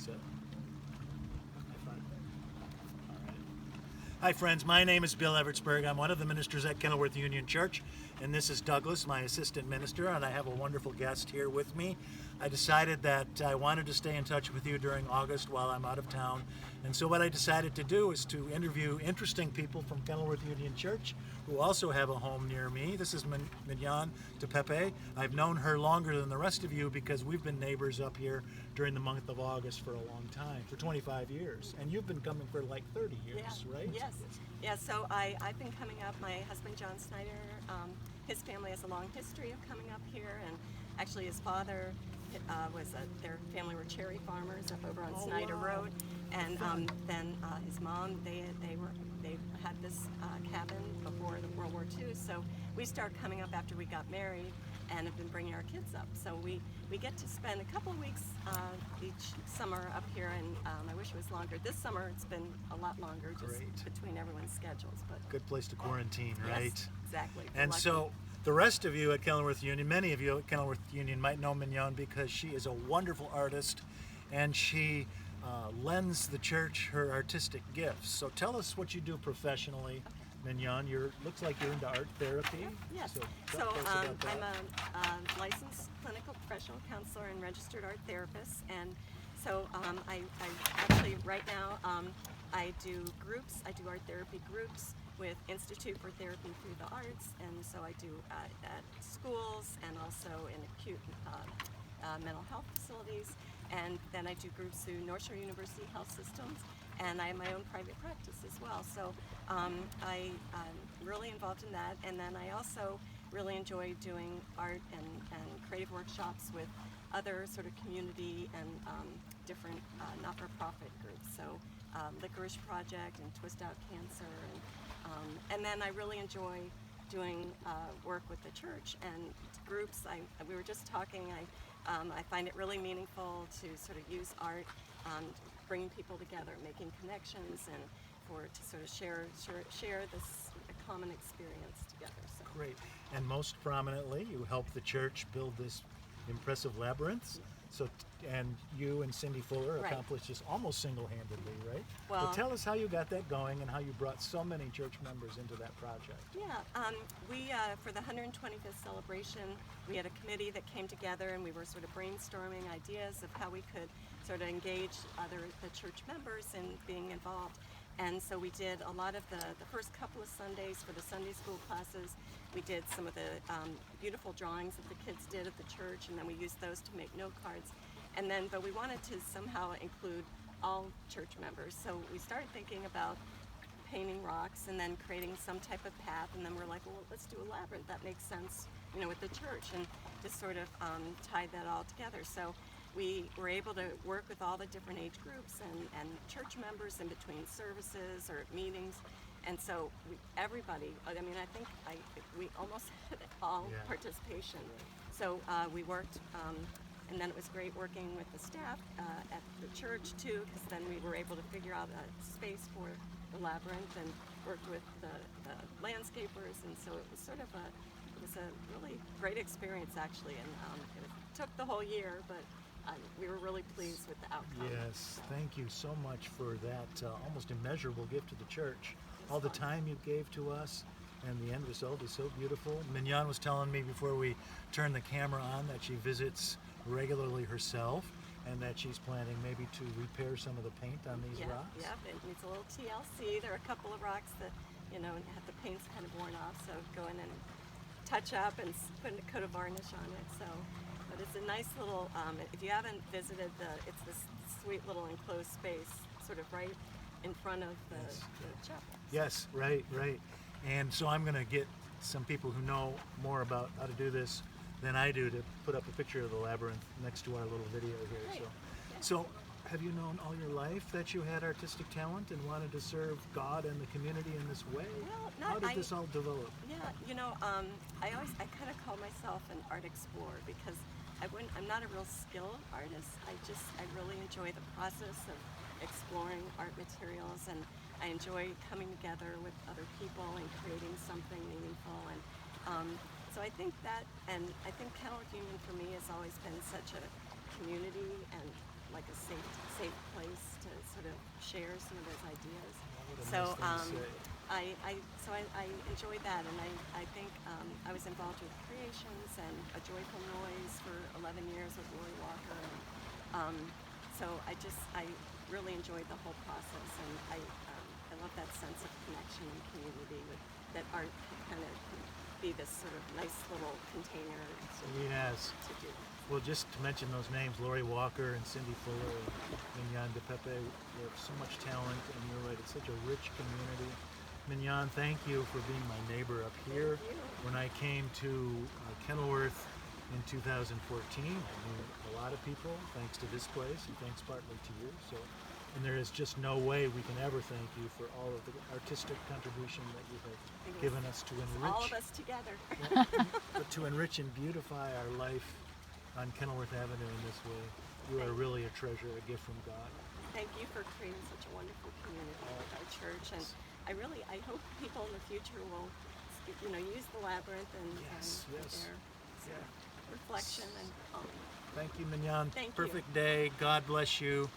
set. Hi friends, my name is Bill Evertsberg. I'm one of the ministers at Kenilworth Union Church, and this is Douglas, my assistant minister, and I have a wonderful guest here with me. I decided that I wanted to stay in touch with you during August while I'm out of town, and so what I decided to do is to interview interesting people from Kenilworth Union Church who also have a home near me. This is Mignon Dupepe. I've known her longer than the rest of you because we've been neighbors up here during the month of August for a long time, for 25 years, and you've been coming for like 30 years, right? Yes. Yeah, so I've been coming up. My husband, John Snyder, his family has a long history of coming up here, and actually his father their family were cherry farmers up over on Snyder Road, and then his mom, they had this cabin before the World War II, so we started coming up after we got married and have been bringing our kids up. So we get to spend a couple of weeks each summer up here, and I wish it was longer. This summer it's been a lot longer, just between everyone's schedules. But good place to quarantine, right? Yes, exactly. And so the rest of you at Kenilworth Union, many of you at Kenilworth Union might know Mignon because she is a wonderful artist, and she lends the church her artistic gifts. So tell us what you do professionally. Mignon, looks like you're into art therapy. Yes. So I'm a licensed clinical professional counselor and registered art therapist, and so I actually right now I do groups. I do art therapy groups with Institute for Therapy Through the Arts, and so I do at schools and also in acute mental health facilities, and then I do groups through North Shore University Health Systems, and I have my own private practice as well. So I'm really involved in that, and then I also really enjoy doing art and creative workshops with other sort of community and different not-for-profit groups. So Licorice Project and Twist Out Cancer, and then I really enjoy doing work with the church and groups. We were just talking. I find it really meaningful to sort of use art, bringing people together, making connections, and to sort of share this common experience together. So. Great. And most prominently, you helped the church build this impressive labyrinth. So, and you and Cindy Fuller accomplished this almost single-handedly, right? Well, but tell us how you got that going and how you brought so many church members into that project. Yeah, we for the 125th celebration, we had a committee that came together, and we were sort of brainstorming ideas of how we could sort of engage the church members in being involved. And so we did a lot of the first couple of Sundays for the Sunday school classes. We did some of the beautiful drawings that the kids did at the church, and then we used those to make note cards. And then, but we wanted to somehow include all church members. So we started thinking about painting rocks and then creating some type of path. And then we're like, well, let's do a labyrinth. That makes sense, with the church, and just sort of tied that all together. So we were able to work with all the different age groups and church members in between services or meetings. And so everybody, I think we almost had all participation. So we worked, and then it was great working with the staff at the church too, because then we were able to figure out a space for the labyrinth and worked with the landscapers. And so it was sort of a really great experience actually. And it took the whole year, but we were really pleased with the outcome. Yes, thank you so much for that almost immeasurable gift to the church. All the time you gave to us, and the end result is so beautiful. Mignon was telling me before we turned the camera on that she visits regularly herself, and that she's planning maybe to repair some of the paint on these rocks. Yeah, it needs a little TLC. There are a couple of rocks that, have the paint's kind of worn off, so go in and touch up and put a coat of varnish on it. So. But it's a nice little, if you haven't visited it's this sweet little enclosed space, sort of right in front of the chapel. Yes, right. And so I'm going to get some people who know more about how to do this than I do to put up a picture of the labyrinth next to our little video here. Great. So have you known all your life that you had artistic talent and wanted to serve God and the community in this way? Well, how did this all develop? Yeah, I kind of call myself an art explorer because I'm not a real skilled artist. I really enjoy the process of exploring art materials, and I enjoy coming together with other people and creating something meaningful. And so I think that, and I think Kenilworth Union for me has always been such a community and like a safe share some of those ideas. What a So nice thing to say. I enjoyed that, and I think I was involved with Creations and A Joyful Noise for 11 years with Lori Walker. And, so I really enjoyed the whole process, and I love that sense of connection and community that art can kind of be this sort of nice little container Yes. to do. Well, just to mention those names, Lori Walker and Cindy Fuller and Mignon Dupepe, they have so much talent, and you're right, it's such a rich community. Mignon, thank you for being my neighbor up here. Thank you. When I came to Kenilworth in 2014, I knew a lot of people, thanks to this place, and thanks partly to you. And there is just no way we can ever thank you for all of the artistic contribution that you have given us to enrich. All of us together. But to enrich and beautify our life on Kenilworth Avenue in this way. You are really a treasure, a gift from God. Thank you for creating such a wonderful community with our church, and I hope people in the future will, use the Labyrinth and Yes. their reflection and calm. Thank you, Mignon. Thank you. Perfect day. God bless you.